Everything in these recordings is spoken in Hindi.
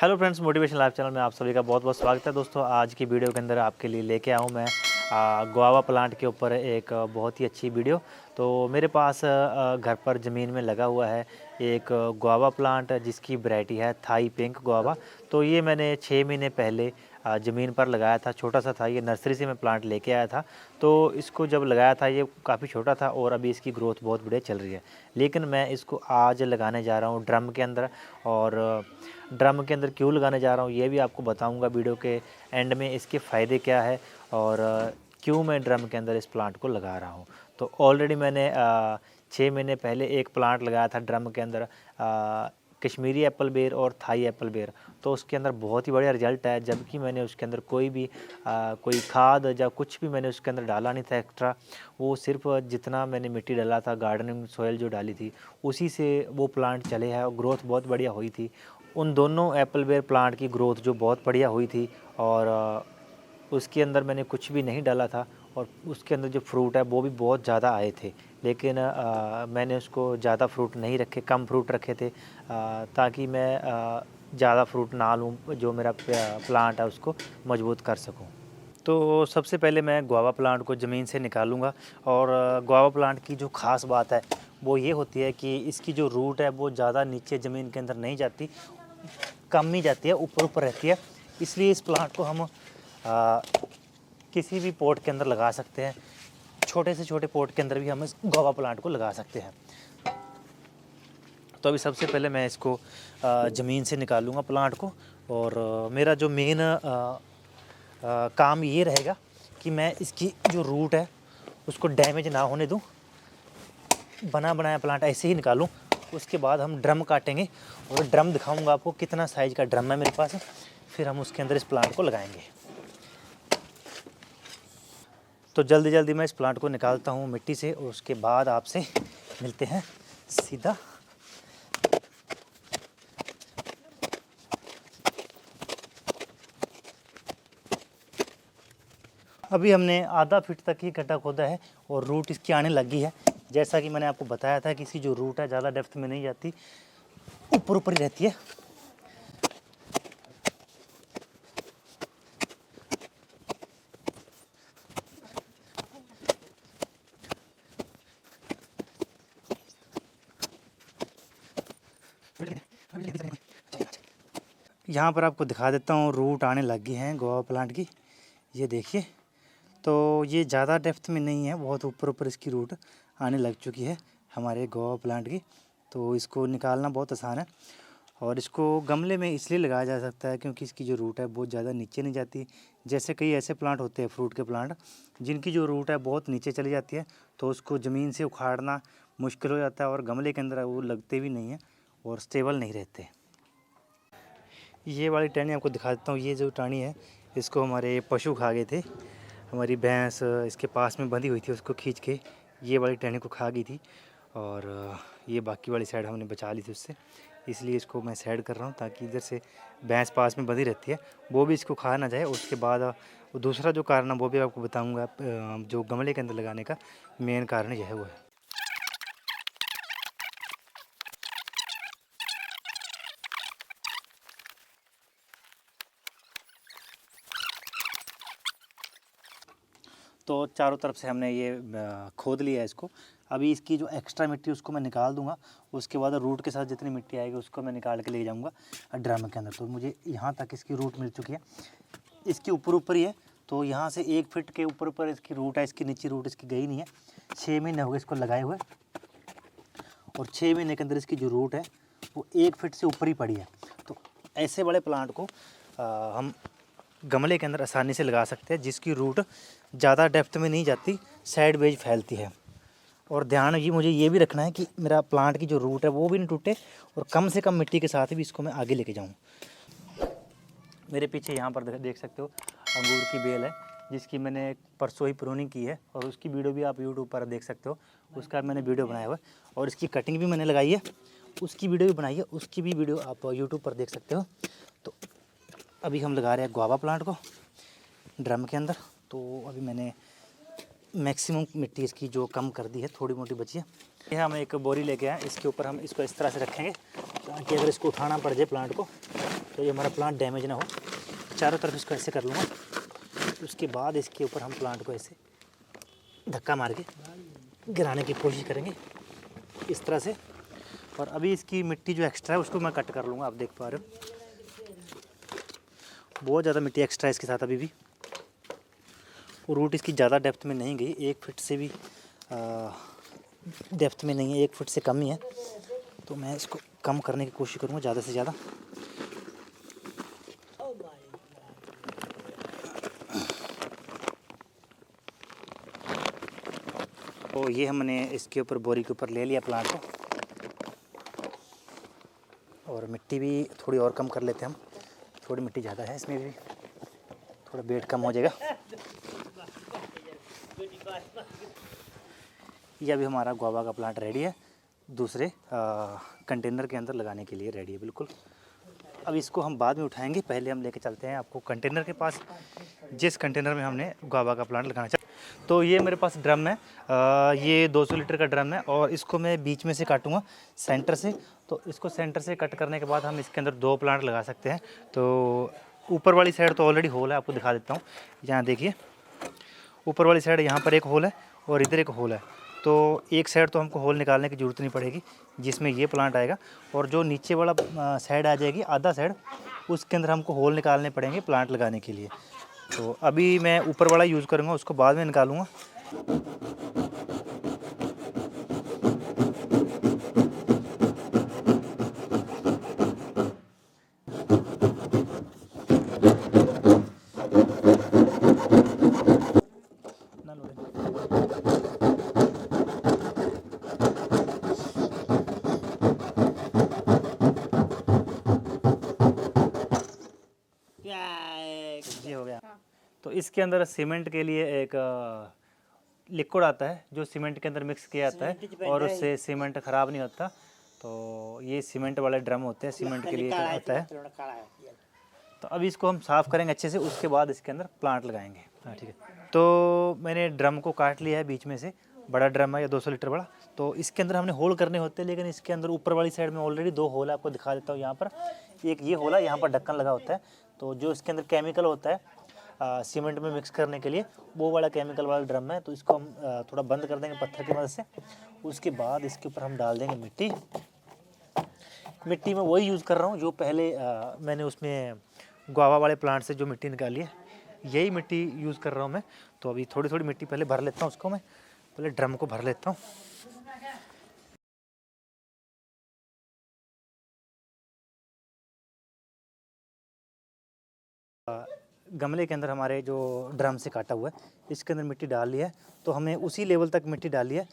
Hello friends, motivation life channel में आप सभी का बहुत बहुत स्वागत है। दोस्तों, आज की वीडियो के अंदर आपके लिए लेके आऊँ मैं गुआवा प्लांट के ऊपर एक बहुत ही अच्छी वीडियो। तो मेरे पास घर पर ज़मीन में लगा हुआ है एक गुआवा प्लांट जिसकी वैरायटी है थाई पिंक गुआवा। तो ये मैंने 6 महीने पहले ज़मीन पर लगाया था। छोटा सा था, ये नर्सरी से मैं प्लांट लेके आया था। तो इसको जब लगाया था ये काफ़ी छोटा था और अभी इसकी ग्रोथ बहुत बढ़िया चल रही है। लेकिन मैं इसको आज लगाने जा रहा हूँ ड्रम के अंदर, और ड्रम के अंदर क्यों लगाने जा रहा हूँ ये भी आपको बताऊँगा वीडियो के एंड में, इसके फ़ायदे क्या है और क्यों मैं ड्रम के अंदर इस प्लांट को लगा रहा हूँ। तो ऑलरेडी मैंने 6 महीने पहले एक प्लांट लगाया था ड्रम के अंदर, कश्मीरी एप्पल बेर और थाई एप्पल बेर। तो उसके अंदर बहुत ही बढ़िया रिजल्ट है, जबकि मैंने उसके अंदर कोई खाद या कुछ भी मैंने उसके अंदर डाला नहीं था एक्स्ट्रा। वो सिर्फ जितना मैंने मिट्टी डाला था, गार्डनिंग सॉइल जो डाली थी, उसी से वो प्लांट चले हैं और ग्रोथ बहुत बढ़िया हुई थी। उन दोनों एप्पल बेर प्लांट की ग्रोथ जो बहुत बढ़िया हुई थी, और उसके अंदर मैंने कुछ भी नहीं डाला था और उसके अंदर जो फ्रूट है वो भी बहुत ज़्यादा आए थे। लेकिन मैंने उसको ज़्यादा फ्रूट नहीं रखे, कम फ्रूट रखे थे, ताकि मैं ज़्यादा फ्रूट ना लूँ, जो मेरा प्लांट है उसको मजबूत कर सकूँ। तो सबसे पहले मैं गुआवा प्लांट को ज़मीन से निकालूँगा। और गुआवा प्लांट की जो ख़ास बात है वो ये होती है कि इसकी जो रूट है वो ज़्यादा नीचे ज़मीन के अंदर नहीं जाती, कम ही जाती है, ऊपर ऊपर रहती है। इसलिए इस प्लांट को हम किसी भी पॉट के अंदर लगा सकते हैं। छोटे से छोटे पॉट के अंदर भी हम इस गुआवा प्लांट को लगा सकते हैं। तो अभी सबसे पहले मैं इसको ज़मीन से निकालूँगा प्लांट को, और मेरा जो मेन काम ये रहेगा कि मैं इसकी जो रूट है उसको डैमेज ना होने दूँ, बना बनाया प्लांट ऐसे ही निकालूँ। उसके बाद हम ड्रम काटेंगे और ड्रम दिखाऊंगा आपको कितना साइज़ का ड्रम है मेरे पास। फिर हम उसके अंदर इस प्लांट को लगाएंगे। तो जल्दी जल्दी मैं इस प्लांट को निकालता हूँ मिट्टी से, और उसके बाद आपसे मिलते हैं सीधा। अभी हमने आधा फीट तक ही गड्ढा खोदा है और रूट इसकी आने लगी है। जैसा कि मैंने आपको बताया था कि इसकी जो रूट है ज़्यादा डेप्थ में नहीं जाती, ऊपर ऊपर ही रहती है। यहाँ पर आपको दिखा देता हूँ, रूट आने लगी हैं गुआवा प्लांट की, ये देखिए। तो ये ज़्यादा डेप्थ में नहीं है, बहुत ऊपर ऊपर इसकी रूट आने लग चुकी है हमारे गुआवा प्लांट की। तो इसको निकालना बहुत आसान है, और इसको गमले में इसलिए लगाया जा सकता है क्योंकि इसकी जो रूट है बहुत ज़्यादा नीचे नहीं जाती। जैसे कई ऐसे प्लांट होते हैं फ्रूट के प्लांट जिनकी जो रूट है बहुत नीचे चली जाती है, तो उसको ज़मीन से उखाड़ना मुश्किल हो जाता है, और गमले के अंदर वो लगते भी नहीं हैं और स्टेबल नहीं रहते। ये वाली टहनी आपको दिखा देता हूँ। ये जो टहनी है इसको हमारे पशु खा गए थे। हमारी भैंस इसके पास में बंधी हुई थी, उसको खींच के ये वाली टहनी को खा गई थी, और ये बाकी वाली साइड हमने बचा ली थी उससे। इसलिए इसको मैं साइड कर रहा हूँ ताकि इधर से भैंस पास में बंधी रहती है, वो भी इसको खा ना जाए। उसके बाद दूसरा जो कारण है वो भी आपको बताऊँगा, जो गमले के अंदर लगाने का मेन कारण यह है वो है। तो चारों तरफ से हमने ये खोद लिया है इसको। अभी इसकी जो एक्स्ट्रा मिट्टी उसको मैं निकाल दूंगा। उसके बाद रूट के साथ जितनी मिट्टी आएगी उसको मैं निकाल के ले जाऊंगा ड्रम के अंदर। तो मुझे यहाँ तक इसकी रूट मिल चुकी है, इसके ऊपर ऊपर ही है। तो यहाँ से 1 फीट के ऊपर ऊपर इसकी रूट है, इसकी नीचे रूट इसकी गई नहीं है। 6 महीने हो गए इसको लगाए हुए, और 6 महीने के अंदर इसकी जो रूट है वो 1 फीट से ऊपर ही पड़ी है। तो ऐसे बड़े प्लांट को हम गमले के अंदर आसानी से लगा सकते हैं, जिसकी रूट ज़्यादा डेप्थ में नहीं जाती, साइड वेज फैलती है। और ध्यान ये मुझे ये भी रखना है कि मेरा प्लांट की जो रूट है वो भी नहीं टूटे, और कम से कम मिट्टी के साथ भी इसको मैं आगे लेके जाऊँ। मेरे पीछे यहाँ पर देख सकते हो अंगूर की बेल है, जिसकी मैंने परसों ही प्रूनिंग की है, और उसकी वीडियो भी आप यूट्यूब पर देख सकते हो। उसका मैंने वीडियो बनाया हुआ है, और इसकी कटिंग भी मैंने लगाई है, उसकी वीडियो भी बनाई है, उसकी भी वीडियो आप यूट्यूब पर देख सकते हो। तो अभी हम लगा रहे हैं गुआवा प्लांट को ड्रम के अंदर। तो अभी मैंने मैक्सिमम मिट्टी इसकी जो कम कर दी है, थोड़ी मोटी बची है। ये हम एक बोरी लेके आए, इसके ऊपर हम इसको इस तरह से रखेंगे ताकि अगर इसको उठाना पड़ जाए प्लांट को तो ये हमारा प्लांट डैमेज ना हो। चारों तरफ इसको ऐसे कर लूँगा। उसके बाद इसके ऊपर हम प्लांट को ऐसे धक्का मार के गिराने की कोशिश करेंगे इस तरह से। और अभी इसकी मिट्टी जो एक्स्ट्रा है उसको मैं कट कर लूँगा। आप देख पा रहे हो बहुत ज़्यादा मिट्टी एक्स्ट्रा है इसके साथ अभी भी। और रूट इसकी ज़्यादा डेप्थ में नहीं गई, 1 फीट से भी डेप्थ में नहीं है, 1 फीट से कम ही है। तो मैं इसको कम करने की कोशिश करूँगा ज़्यादा से ज़्यादा। तो ये हमने इसके ऊपर बोरी के ऊपर ले लिया प्लांट को। और मिट्टी भी थोड़ी और कम कर लेते हैं हम, थोड़ी मिट्टी ज़्यादा है इसमें भी, थोड़ा वेट कम हो जाएगा। ये अभी हमारा गुआवा का प्लांट रेडी है, दूसरे कंटेनर के अंदर लगाने के लिए रेडी है बिल्कुल। अब इसको हम बाद में उठाएंगे, पहले हम लेके चलते हैं आपको कंटेनर के पास, जिस कंटेनर में हमने गुआवा का प्लांट लगाना चाहिए। तो ये मेरे पास ड्रम है, ये 200 लीटर का ड्रम है और इसको मैं बीच में से काटूंगा सेंटर से। तो इसको सेंटर से कट करने के बाद हम इसके अंदर 2 प्लांट लगा सकते हैं। तो ऊपर वाली साइड तो ऑलरेडी होल है, आपको दिखा देता हूँ। यहाँ देखिए ऊपर वाली साइड यहाँ पर एक होल है और इधर एक होल है। तो एक साइड तो हमको होल निकालने की ज़रूरत नहीं पड़ेगी जिसमें ये प्लांट आएगा, और जो नीचे वाला साइड आ जाएगी आधा साइड, उसके अंदर हमको होल निकालने पड़ेंगे प्लांट लगाने के लिए। तो अभी मैं ऊपर वाला यूज़ करूँगा, उसको बाद में निकालूँगा। ये हो गया। तो इसके अंदर सीमेंट के लिए एक लिक्विड आता है जो सीमेंट के अंदर मिक्स किया जाता है और उससे सीमेंट ख़राब नहीं होता। तो ये सीमेंट वाले ड्रम होते हैं, सीमेंट के लिए आता है। तो अभी इसको हम साफ़ करेंगे अच्छे से, उसके बाद इसके अंदर प्लांट लगाएंगे। हाँ ठीक है। तो मैंने ड्रम को काट लिया है बीच में से, बड़ा ड्रम है या 200 लीटर बड़ा। तो इसके अंदर हमने होल करने होते हैं, लेकिन इसके अंदर ऊपर वाली साइड में ऑलरेडी 2 होल है, आपको दिखा देता हूँ। यहाँ पर एक ये होल है, यहाँ पर ढक्कन लगा होता है। तो जो इसके अंदर केमिकल होता है सीमेंट में मिक्स करने के लिए, वो वाला केमिकल वाला ड्रम है। तो इसको हम थोड़ा बंद कर देंगे पत्थर की मदद से। उसके बाद इसके ऊपर हम डाल देंगे मिट्टी। मिट्टी में वही यूज़ कर रहा हूँ जो पहले मैंने उसमें गुआवा वाले प्लांट से जो मिट्टी निकाली है, यही मिट्टी यूज़ कर रहा हूँ मैं। तो अभी थोड़ी थोड़ी मिट्टी पहले भर लेता हूँ, उसको मैं पहले ड्रम को भर लेता हूँ। गमले के अंदर हमारे जो ड्रम से काटा हुआ है, इसके अंदर मिट्टी डाल ली है। तो हमें उसी लेवल तक मिट्टी डाली है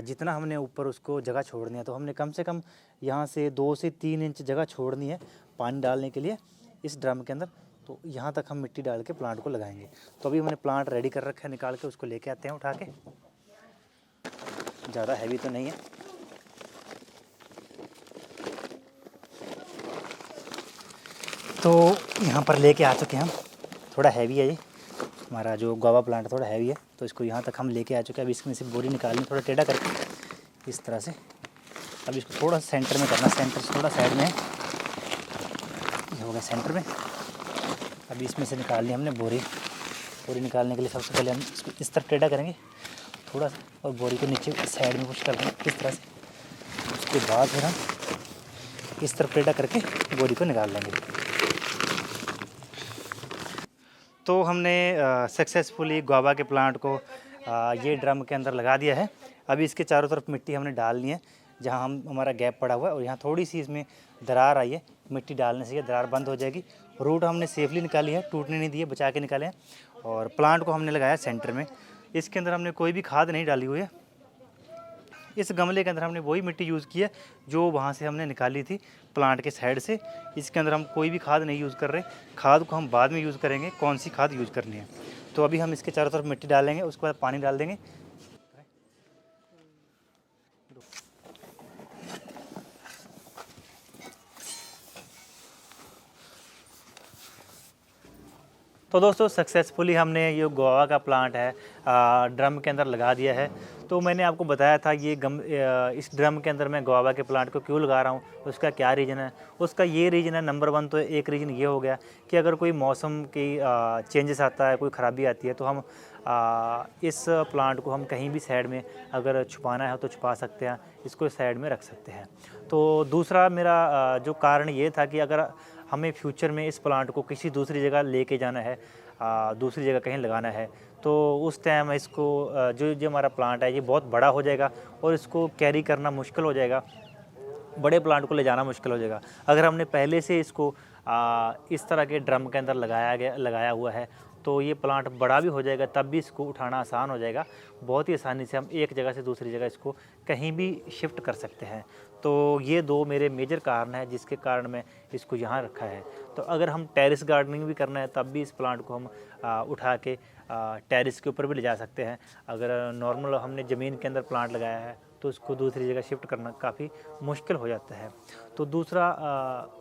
जितना हमने ऊपर उसको जगह छोड़नी है। तो हमने कम से कम यहाँ से 2 से 3 इंच जगह छोड़नी है पानी डालने के लिए इस ड्रम के अंदर। तो यहाँ तक हम मिट्टी डाल के प्लांट को लगाएंगे। तो अभी हमने प्लांट रेडी कर रखा है, निकाल के उसको लेके आते हैं उठा के। ज़्यादा हैवी तो नहीं है। तो यहाँ पर लेके आ चुके हैं हम। थोड़ा हैवी है ये हमारा जो गुआवा प्लांट, थोड़ा हैवी है। तो इसको यहाँ तक हम लेके आ चुके हैं। अब इसमें से बोरी निकालनी, थोड़ा टेढ़ा करके इस तरह से। अब इसको थोड़ा सेंटर में करना, सेंटर से थोड़ा साइड में, ये हो गया सेंटर में। अब इसमें से निकालनी हमने बोरी। बोरी निकालने के लिए सबसे पहले हम इसको इस तरफ टेढ़ा करेंगे थोड़ा सा, और बोरी को नीचे साइड में पुश कर देंगे इस तरह से। उसके बाद फिर हम इस तरफ टेढ़ा करके बोरी को निकाल लेंगे। तो हमने सक्सेसफुली गुआवा के प्लांट को ये ड्रम के अंदर लगा दिया है। अभी इसके चारों तरफ मिट्टी हमने डालनी है, जहाँ हमारा गैप पड़ा हुआ है। और यहाँ थोड़ी सी इसमें दरार आई है, मिट्टी डालने से ये दरार बंद हो जाएगी। रूट हमने सेफली निकाली है, टूटने नहीं दिए, बचा के निकाले हैं। और प्लांट को हमने लगाया सेंटर में। इसके अंदर हमने कोई भी खाद नहीं डाली हुई है। इस गमले के अंदर हमने वही मिट्टी यूज़ की है जो वहाँ से हमने निकाली थी प्लांट के साइड से। इसके अंदर हम कोई भी खाद नहीं यूज़ कर रहे। खाद को हम बाद में यूज़ करेंगे, कौन सी खाद यूज़ करनी है। तो अभी हम इसके चारों तरफ मिट्टी डालेंगे, उसके बाद पानी डाल देंगे। तो दोस्तों सक्सेसफुली हमने ये गुआवा का प्लांट है ड्रम के अंदर लगा दिया है। तो मैंने आपको बताया था ये इस ड्रम के अंदर मैं गुआवा के प्लांट को क्यों लगा रहा हूँ, उसका क्या रीज़न है। उसका ये रीज़न है, नंबर 1 तो एक रीज़न ये हो गया कि अगर कोई मौसम की चेंजेस आता है, कोई ख़राबी आती है, तो हम इस प्लांट को हम कहीं भी साइड में अगर छुपाना है तो छुपा सकते हैं, इसको साइड में रख सकते हैं। तो दूसरा मेरा जो कारण ये था कि अगर हमें फ्यूचर में इस प्लांट को किसी दूसरी जगह लेके जाना है, दूसरी जगह कहीं लगाना है, तो उस टाइम इसको जो जो हमारा प्लांट है ये बहुत बड़ा हो जाएगा और इसको कैरी करना मुश्किल हो जाएगा, बड़े प्लांट को ले जाना मुश्किल हो जाएगा। अगर हमने पहले से इसको इस तरह के ड्रम के अंदर लगाया हुआ है तो ये प्लांट बड़ा भी हो जाएगा, तब भी इसको उठाना आसान हो जाएगा। बहुत ही आसानी से हम एक जगह से दूसरी जगह इसको कहीं भी शिफ्ट कर सकते हैं। तो ये 2 मेरे मेजर कारण हैं जिसके कारण मैं इसको यहाँ रखा है। तो अगर हम टेरेस गार्डनिंग भी करना है तब भी इस प्लांट को हम उठा के टेरेस के ऊपर भी ले जा सकते हैं। अगर नॉर्मल हमने ज़मीन के अंदर प्लांट लगाया है तो उसको दूसरी जगह शिफ्ट करना काफ़ी मुश्किल हो जाता है। तो दूसरा,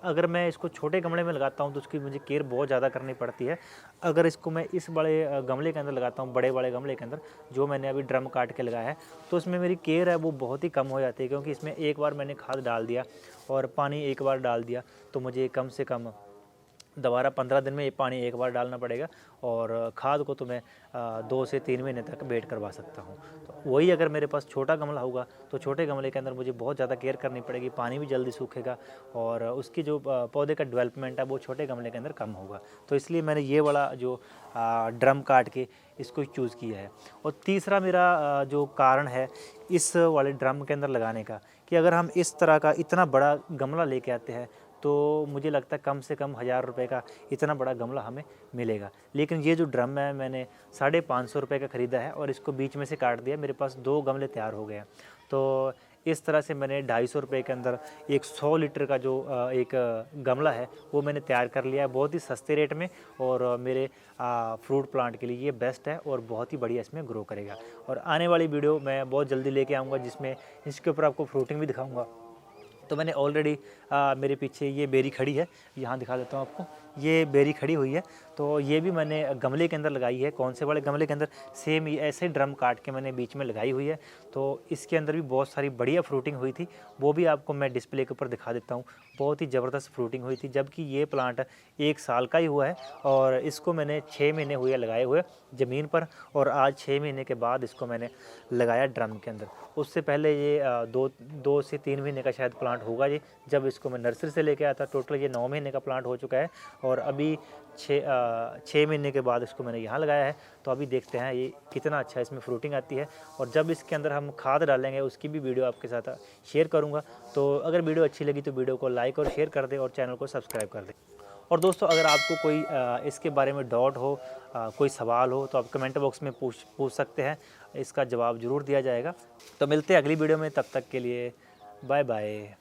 अगर मैं इसको छोटे गमले में लगाता हूँ तो उसकी मुझे केयर बहुत ज़्यादा करनी पड़ती है। अगर इसको मैं इस बड़े गमले के अंदर लगाता हूँ, बड़े गमले के अंदर जो मैंने अभी ड्रम काट के लगाया है, तो उसमें मेरी केयर है वो बहुत ही कम हो जाती है, क्योंकि इसमें एक बार मैंने खाद डाल दिया और पानी एक बार डाल दिया तो मुझे कम से कम दोबारा 15 दिन में ये पानी एक बार डालना पड़ेगा और खाद को तो मैं 2 से 3 महीने तक वेट करवा सकता हूँ। तो वही अगर मेरे पास छोटा गमला होगा तो छोटे गमले के अंदर मुझे बहुत ज़्यादा केयर करनी पड़ेगी, पानी भी जल्दी सूखेगा और उसकी जो पौधे का डेवलपमेंट है वो छोटे गमले के अंदर कम होगा। तो इसलिए मैंने ये वाला जो ड्रम काट के इसको चूज़ किया है। और तीसरा मेरा जो कारण है इस वाले ड्रम के अंदर लगाने का, कि अगर हम इस तरह का इतना बड़ा गमला लेके आते हैं तो मुझे लगता है कम से कम 1000 रुपये का इतना बड़ा गमला हमें मिलेगा। लेकिन ये जो ड्रम है मैंने 550 रुपये का ख़रीदा है और इसको बीच में से काट दिया, मेरे पास 2 गमले तैयार हो गए हैं। तो इस तरह से मैंने 250 रुपये के अंदर एक 100 लीटर का जो एक गमला है वो मैंने तैयार कर लिया है बहुत ही सस्ते रेट में। और मेरे फ्रूट प्लांट के लिए ये बेस्ट है और बहुत ही बढ़िया इसमें ग्रो करेगा। और आने वाली वीडियो मैं बहुत जल्दी लेके आऊँगा जिसमें इसके ऊपर आपको फ्रूटिंग भी दिखाऊँगा। तो मैंने ऑलरेडी मेरे पीछे ये बेरी खड़ी है, यहाँ दिखा देता हूँ आपको, ये बेरी खड़ी हुई है। तो ये भी मैंने गमले के अंदर लगाई है। कौन से वाले गमले के अंदर? सेम ऐसे ड्रम काट के मैंने बीच में लगाई हुई है। तो इसके अंदर भी बहुत सारी बढ़िया फ्रूटिंग हुई थी, वो भी आपको मैं डिस्प्ले के ऊपर दिखा देता हूँ। बहुत ही ज़बरदस्त फ्रूटिंग हुई थी, जबकि ये प्लांट 1 साल का ही हुआ है और इसको मैंने 6 महीने हुए लगाए हुए ज़मीन पर, और आज 6 महीने के बाद इसको मैंने लगाया ड्रम के अंदर। उससे पहले ये 2 से 3 महीने का शायद प्लांट होगा ये, जब इसको मैं नर्सरी से लेके आया था। टोटल ये 9 महीने का प्लांट हो चुका है और अभी 6 महीने के बाद इसको मैंने यहाँ लगाया है। तो अभी देखते हैं ये कितना अच्छा इसमें फ्रूटिंग आती है, और जब इसके अंदर हम खाद डालेंगे उसकी भी वीडियो आपके साथ शेयर करूँगा। तो अगर वीडियो अच्छी लगी तो वीडियो को लाइक और शेयर कर दें और चैनल को सब्सक्राइब कर दें। और दोस्तों, अगर आपको कोई इसके बारे में डाउट हो, कोई सवाल हो, तो आप कमेंट बॉक्स में पूछ सकते हैं, इसका जवाब ज़रूर दिया जाएगा। तो मिलते हैं अगली वीडियो में, तब तक के लिए बाय बाय।